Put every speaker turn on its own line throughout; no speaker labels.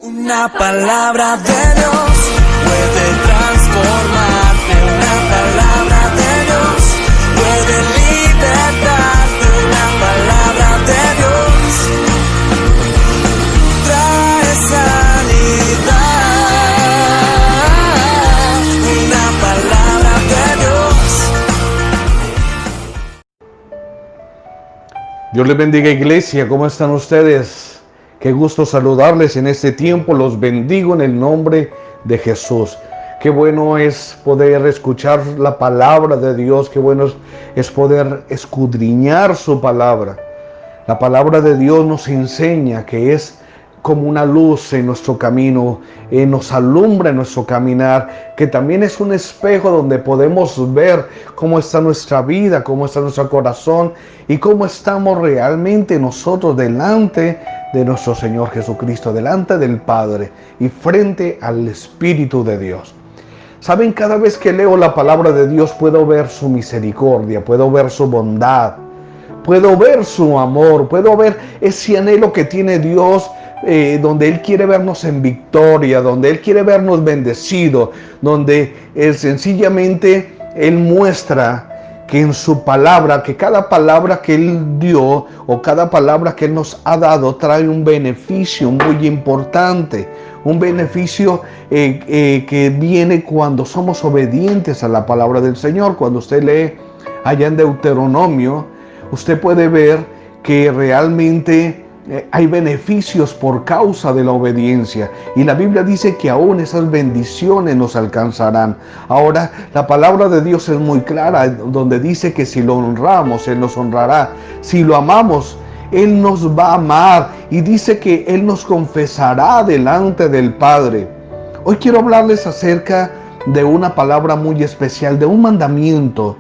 Una palabra de Dios puede transformarte. Una palabra de Dios puede libertarte. Una palabra de Dios trae sanidad. Una palabra de Dios.
Dios les bendiga, iglesia. ¿Cómo están ustedes? Qué gusto saludarles en este tiempo. Los bendigo en el nombre de Jesús. Qué bueno es poder escuchar la palabra de Dios. Qué bueno es poder escudriñar su palabra. La palabra de Dios nos enseña que es como una luz en nuestro camino, nos alumbra en nuestro caminar, que también es un espejo donde podemos ver cómo está nuestra vida, cómo está nuestro corazón y cómo estamos realmente nosotros delante de nuestro Señor Jesucristo, delante del Padre y frente al Espíritu de Dios. Saben, cada vez que leo la palabra de Dios puedo ver su misericordia, puedo ver su bondad, puedo ver su amor, puedo ver ese anhelo que tiene Dios, donde Él quiere vernos en victoria, donde Él quiere vernos bendecidos, donde sencillamente Él muestra que en su palabra, que cada palabra que Él dio o cada palabra que Él nos ha dado trae un beneficio muy importante, un beneficio que viene cuando somos obedientes a la palabra del Señor. Cuando usted lee allá en Deuteronomio, usted puede ver que realmente hay beneficios por causa de la obediencia. Y la Biblia dice que aún esas bendiciones nos alcanzarán. Ahora, la palabra de Dios es muy clara, donde dice que si lo honramos, Él nos honrará. Si lo amamos, Él nos va a amar. Y dice que Él nos confesará delante del Padre. Hoy quiero hablarles acerca de una palabra muy especial, de un mandamiento,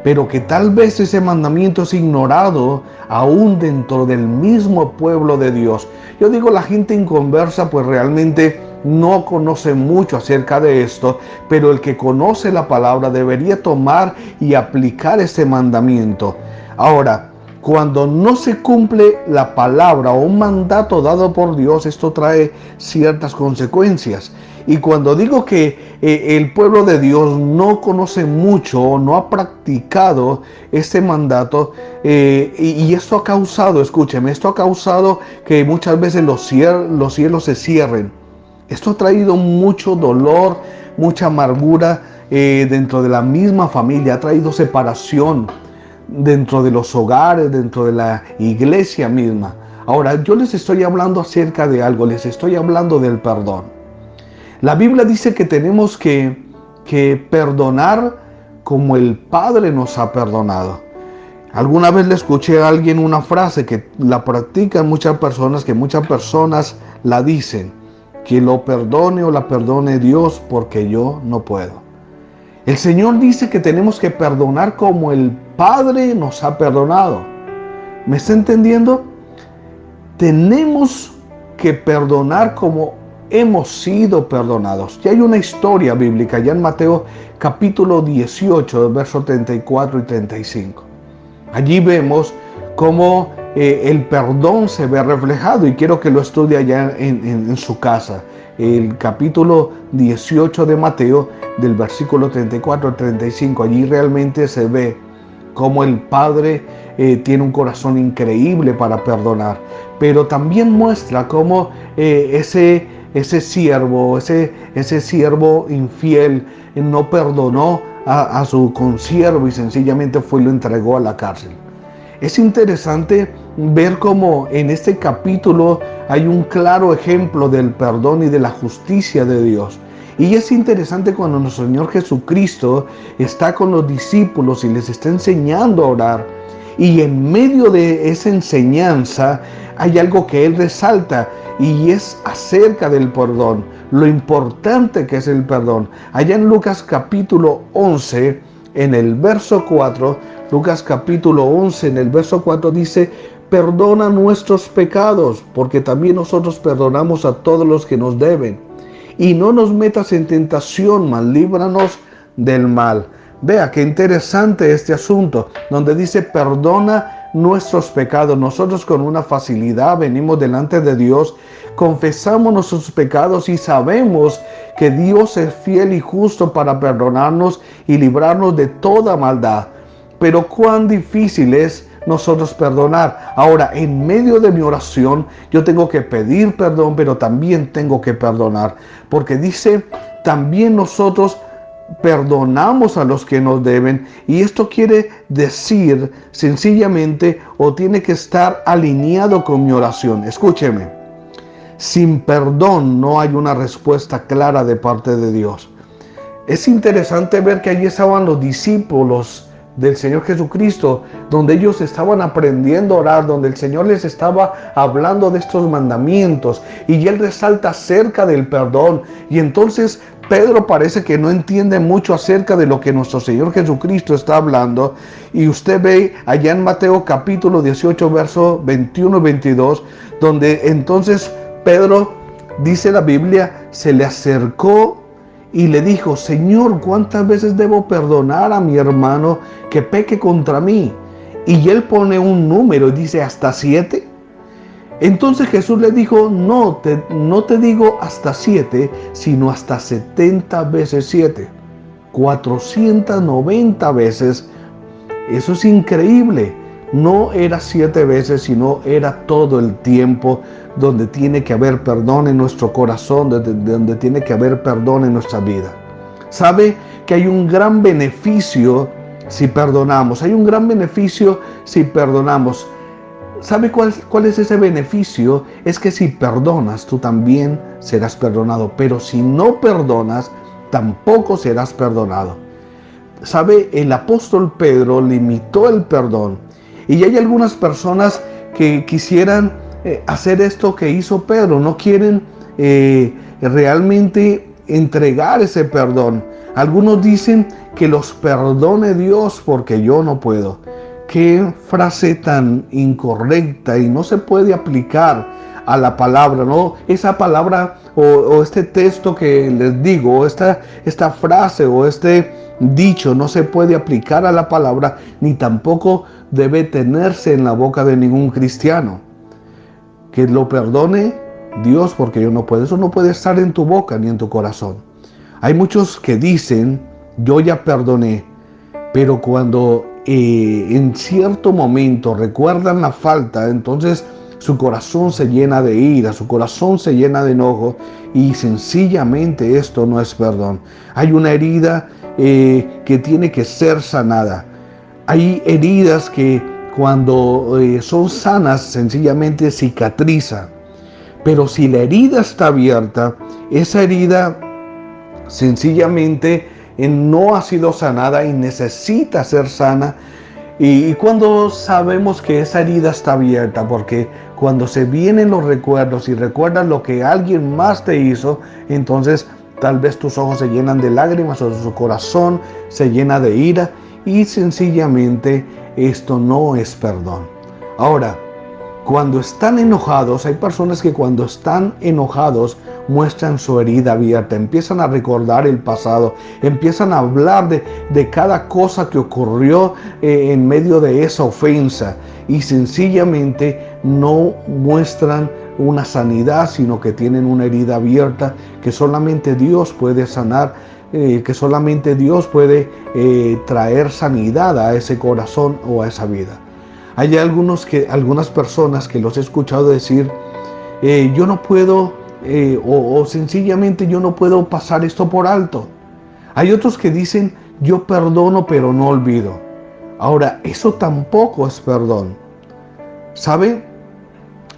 pero que tal vez ese mandamiento es ignorado aún dentro del mismo pueblo de Dios. Yo digo, la gente inconversa pues realmente no conoce mucho acerca de esto, pero el que conoce la palabra debería tomar y aplicar ese mandamiento. Ahora, cuando no se cumple la palabra o un mandato dado por Dios, esto trae ciertas consecuencias. Y cuando digo que el pueblo de Dios no conoce mucho o no ha practicado este mandato, y esto ha causado, escúcheme, esto ha causado que muchas veces los cielos se cierren. Esto ha traído mucho dolor, mucha amargura dentro de la misma familia, ha traído separación dentro de los hogares, dentro de la iglesia misma. Ahora, yo les estoy hablando acerca de algo, les estoy hablando del perdón. La Biblia dice que tenemos que perdonar como el Padre nos ha perdonado. Alguna vez le escuché a alguien una frase que la practican muchas personas, que muchas personas la dicen: que lo perdone o la perdone Dios porque yo no puedo. El Señor dice que tenemos que perdonar como el Padre nos ha perdonado. ¿Me está entendiendo? Tenemos que perdonar como hemos sido perdonados. Y hay una historia bíblica ya en Mateo capítulo 18, versos 34 y 35. Allí vemos cómo el perdón se ve reflejado, y quiero que lo estudie allá en su casa. El capítulo 18 de Mateo, del versículo 34 al 35, allí realmente se ve cómo el Padre tiene un corazón increíble para perdonar, pero también muestra cómo ese siervo infiel no perdonó a su consiervo y sencillamente fue y lo entregó a la cárcel. Es interesante ver cómo en este capítulo hay un claro ejemplo del perdón y de la justicia de Dios. Y es interesante cuando nuestro Señor Jesucristo está con los discípulos y les está enseñando a orar. Y en medio de esa enseñanza hay algo que Él resalta, y es acerca del perdón, lo importante que es el perdón. Allá en Lucas capítulo 11, en el verso 4, Lucas capítulo 11, en el verso 4 dice: perdona nuestros pecados, porque también nosotros perdonamos a todos los que nos deben. Y no nos metas en tentación, mas líbranos del mal. Vea qué interesante este asunto, donde dice perdona nuestros pecados. Nosotros con una facilidad venimos delante de Dios, confesamos nuestros pecados y sabemos que Dios es fiel y justo para perdonarnos y librarnos de toda maldad. Pero cuán difícil es nosotros perdonar. Ahora, en medio de mi oración, yo tengo que pedir perdón, pero también tengo que perdonar. Porque dice, también nosotros perdonamos a los que nos deben. Y esto quiere decir, sencillamente, o tiene que estar alineado con mi oración. Escúcheme. Sin perdón no hay una respuesta clara de parte de Dios. Es interesante ver que allí estaban los discípulos del Señor Jesucristo, donde ellos estaban aprendiendo a orar, donde el Señor les estaba hablando de estos mandamientos y Él resalta acerca del perdón. Y entonces Pedro parece que no entiende mucho acerca de lo que nuestro Señor Jesucristo está hablando. Y usted ve allá en Mateo capítulo 18, verso 21 y 22, donde entonces Pedro, dice la Biblia, se le acercó y le dijo, Señor, ¿cuántas veces debo perdonar a mi hermano que peque contra mí? Y él pone un número y dice, ¿hasta 7? Entonces Jesús le dijo, no te digo hasta 7, sino hasta 70 veces 7. 490 veces. Eso es increíble. No era 7 veces, sino era todo el tiempo donde tiene que haber perdón en nuestro corazón, donde tiene que haber perdón en nuestra vida. Sabe que hay un gran beneficio si perdonamos. Hay un gran beneficio si perdonamos. ¿Sabe cuál es ese beneficio? Es que si perdonas, tú también serás perdonado. Pero si no perdonas, tampoco serás perdonado. ¿Sabe? El apóstol Pedro limitó el perdón. Y hay algunas personas que quisieran hacer esto que hizo Pedro. No quieren realmente entregar ese perdón. Algunos dicen que los perdone Dios porque yo no puedo. Qué frase tan incorrecta y no se puede aplicar a la palabra, ¿no? Esa palabra o este texto que les digo, esta frase o este dicho no se puede aplicar a la palabra, ni tampoco debe tenerse en la boca de ningún cristiano. Que lo perdone Dios porque yo no puedo. Eso no puede estar en tu boca ni en tu corazón. Hay muchos que dicen, yo ya perdoné, pero cuando en cierto momento recuerdan la falta, entonces su corazón se llena de ira, su corazón se llena de enojo y sencillamente esto no es perdón. Hay una herida que tiene que ser sanada. Hay heridas que cuando son sanas sencillamente cicatrizan. Pero si la herida está abierta, esa herida sencillamente no ha sido sanada y necesita ser sana. Y cuando sabemos que esa herida está abierta, porque cuando se vienen los recuerdos y recuerdas lo que alguien más te hizo, entonces tal vez tus ojos se llenan de lágrimas o su corazón se llena de ira y sencillamente esto no es perdón. Ahora, cuando están enojados, hay personas que cuando están enojados muestran su herida abierta, empiezan a recordar el pasado, empiezan a hablar de cada cosa que ocurrió en medio de esa ofensa y sencillamente no muestran una sanidad, sino que tienen una herida abierta que solamente Dios puede sanar, que solamente Dios puede traer sanidad a ese corazón o a esa vida. Hay algunas personas que los he escuchado decir, yo no puedo, o sencillamente yo no puedo pasar esto por alto. Hay otros que dicen, yo perdono pero no olvido. Ahora, eso tampoco es perdón. ¿Sabe?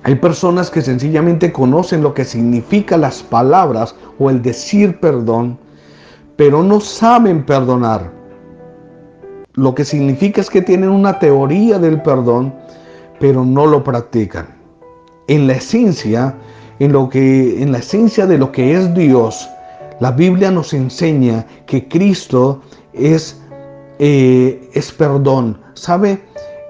Hay personas que sencillamente conocen lo que significan las palabras o el decir perdón, pero no saben perdonar. Lo que significa es que tienen una teoría del perdón, pero no lo practican. En la esencia de lo que es Dios, la Biblia nos enseña que Cristo es perdón. ¿Sabe?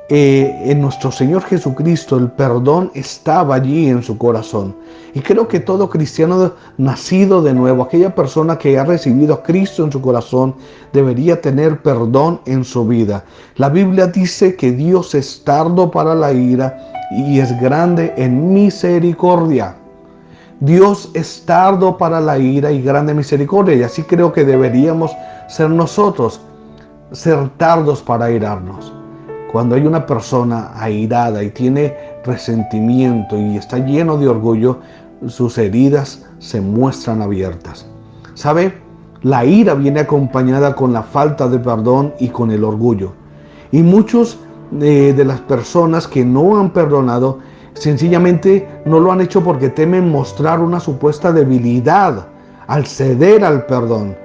en nuestro Señor Jesucristo el perdón estaba allí en su corazón. Y creo que todo cristiano nacido de nuevo, aquella persona que ha recibido a Cristo en su corazón, debería tener perdón en su vida. La Biblia dice que Dios es tardo para la ira y es grande en misericordia. Dios es tardo para la ira y grande en misericordia. Y así creo que deberíamos ser nosotros, ser tardos para airarnos. Cuando hay una persona airada y tiene resentimiento y está lleno de orgullo, sus heridas se muestran abiertas. ¿Sabe? La ira viene acompañada con la falta de perdón y con el orgullo. Y muchos de las personas que no han perdonado, sencillamente no lo han hecho porque temen mostrar una supuesta debilidad al ceder al perdón.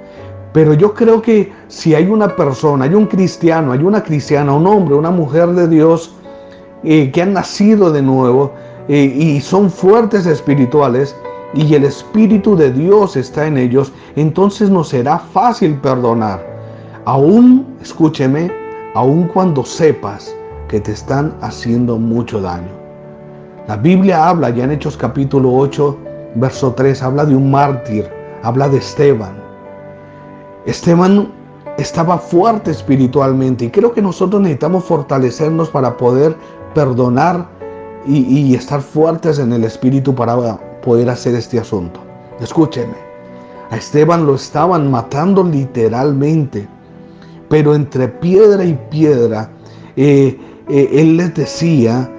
Pero yo creo que si hay una persona, hay un cristiano, hay una cristiana, un hombre, una mujer de Dios que han nacido de nuevo y son fuertes espirituales y el Espíritu de Dios está en ellos, entonces nos será fácil perdonar. Aún, escúcheme, aún cuando sepas que te están haciendo mucho daño. La Biblia habla, ya en Hechos capítulo 8, verso 3, habla de un mártir, habla de Esteban. Esteban estaba fuerte espiritualmente y creo que nosotros necesitamos fortalecernos para poder perdonar y estar fuertes en el espíritu para poder hacer este asunto. Escúcheme, a Esteban lo estaban matando literalmente, pero entre piedra y piedra él les decía,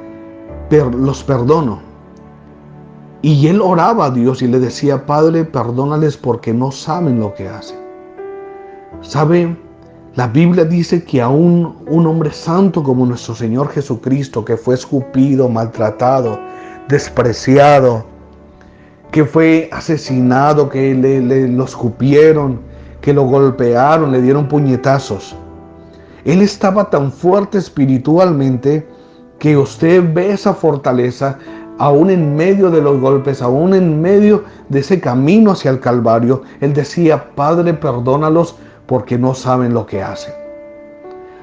los perdono. Y él oraba a Dios y le decía, Padre, perdónales porque no saben lo que hacen. ¿Sabe? La Biblia dice que aún un hombre santo como nuestro Señor Jesucristo, que fue escupido, maltratado, despreciado, que fue asesinado, que lo escupieron, que lo golpearon, le dieron puñetazos. Él estaba tan fuerte espiritualmente que usted ve esa fortaleza aún en medio de los golpes, aún en medio de ese camino hacia el Calvario. Él decía, Padre, perdónalos porque no saben lo que hacen.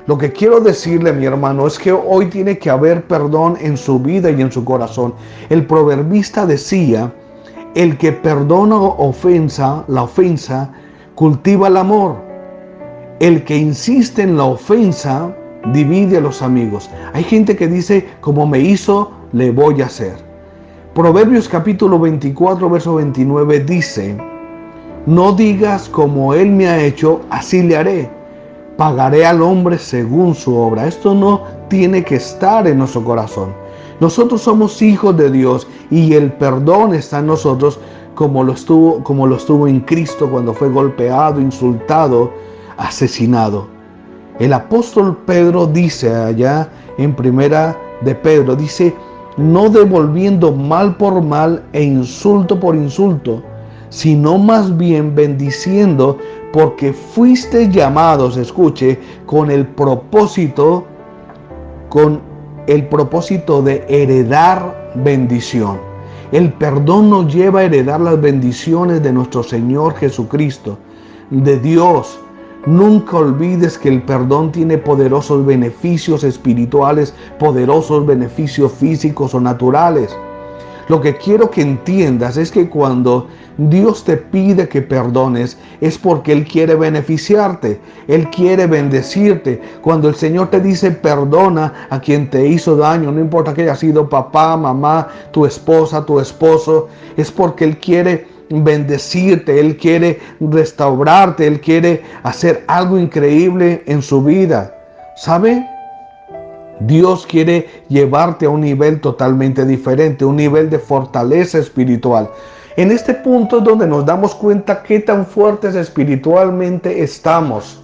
Lo que quiero decirle, mi hermano, es que hoy tiene que haber perdón en su vida y en su corazón. El proverbista decía, el que perdona la ofensa, cultiva el amor. El que insiste en la ofensa, divide a los amigos. Hay gente que dice, como me hizo, le voy a hacer. Proverbios capítulo 24, verso 29 dice, no digas como él me ha hecho, así le haré. Pagaré al hombre según su obra. Esto no tiene que estar en nuestro corazón. Nosotros somos hijos de Dios y el perdón está en nosotros como lo estuvo en Cristo cuando fue golpeado, insultado, asesinado. El apóstol Pedro dice allá en primera de Pedro, dice, no devolviendo mal por mal e insulto por insulto, sino más bien bendiciendo, porque fuiste llamados, escuche, con el propósito de heredar bendición. El perdón nos lleva a heredar las bendiciones de nuestro Señor Jesucristo, de Dios. Nunca olvides que el perdón tiene poderosos beneficios espirituales, poderosos beneficios físicos o naturales. Lo que quiero que entiendas es que cuando Dios te pide que perdones es porque Él quiere beneficiarte, Él quiere bendecirte. Cuando el Señor te dice perdona a quien te hizo daño, no importa que haya sido papá, mamá, tu esposa, tu esposo, es porque Él quiere bendecirte, Él quiere restaurarte, Él quiere hacer algo increíble en su vida. ¿Sabe? Dios quiere llevarte a un nivel totalmente diferente, un nivel de fortaleza espiritual. En este punto es donde nos damos cuenta qué tan fuertes espiritualmente estamos.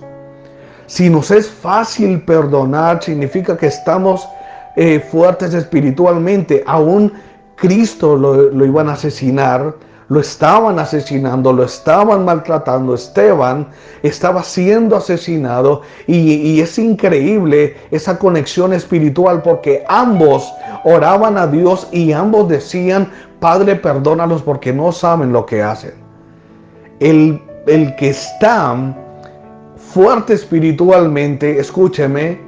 Si nos es fácil perdonar, significa que estamos fuertes espiritualmente. Aún Cristo lo iban a asesinar, lo estaban asesinando, lo estaban maltratando. Esteban estaba siendo asesinado y es increíble esa conexión espiritual porque ambos oraban a Dios y ambos decían, Padre, perdónalos porque no saben lo que hacen. El que está fuerte espiritualmente, escúcheme,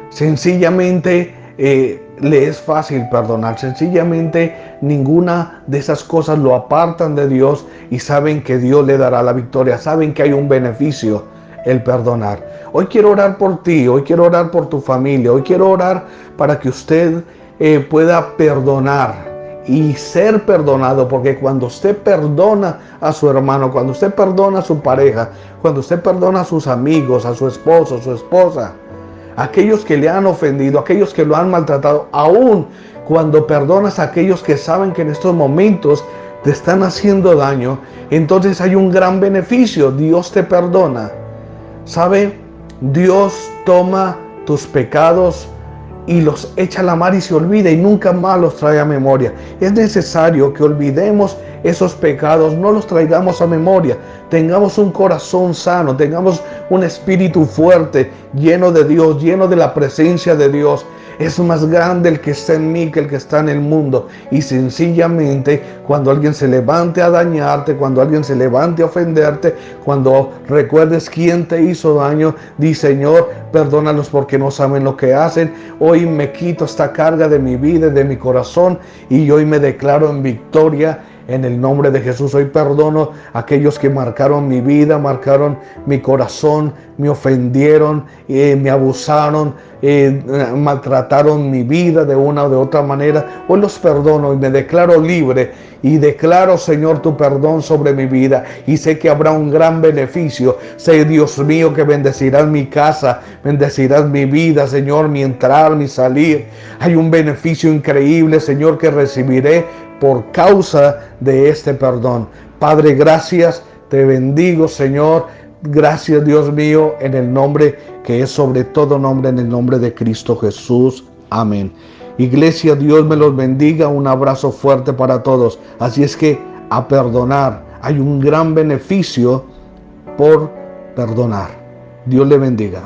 sencillamente le es fácil perdonar. Sencillamente ninguna de esas cosas lo apartan de Dios y saben que Dios le dará la victoria, saben que hay un beneficio el perdonar. Hoy quiero orar por ti, hoy quiero orar por tu familia, hoy quiero orar para que usted pueda perdonar y ser perdonado, porque cuando usted perdona a su hermano, cuando usted perdona a su pareja, cuando usted perdona a sus amigos, a su esposo, a su esposa, aquellos que le han ofendido, aquellos que lo han maltratado, aún cuando perdonas a aquellos que saben que en estos momentos te están haciendo daño, entonces hay un gran beneficio. Dios te perdona. ¿Sabe? Dios toma tus pecados y los echa a la mar y se olvida y nunca más los trae a memoria. Es necesario que olvidemos esos pecados, no los traigamos a memoria, tengamos un corazón sano, tengamos un espíritu fuerte, lleno de Dios, lleno de la presencia de Dios. Es más grande el que está en mí que el que está en el mundo. Y sencillamente, cuando alguien se levante a dañarte, cuando alguien se levante a ofenderte, cuando recuerdes quién te hizo daño, di: Señor, perdónalos porque no saben lo que hacen. Hoy me quito esta carga de mi vida, de mi corazón, y hoy me declaro en victoria. En el nombre de Jesús, hoy perdono a aquellos que marcaron mi vida, marcaron mi corazón, me ofendieron, me abusaron, maltrataron mi vida de una o de otra manera. Hoy los perdono y me declaro libre y declaro, Señor, tu perdón sobre mi vida, y sé que habrá un gran beneficio. Sé, Dios mío, que bendecirás mi casa, bendecirás mi vida, Señor, mi entrar, mi salir. Hay un beneficio increíble, Señor, que recibiré por causa de este perdón. Padre, gracias, te bendigo, Señor. Gracias, Dios mío, en el nombre que es sobre todo nombre, en el nombre de Cristo Jesús. Amén. Iglesia, Dios me los bendiga. Un abrazo fuerte para todos. Así es que a perdonar. Hay un gran beneficio por perdonar. Dios le bendiga.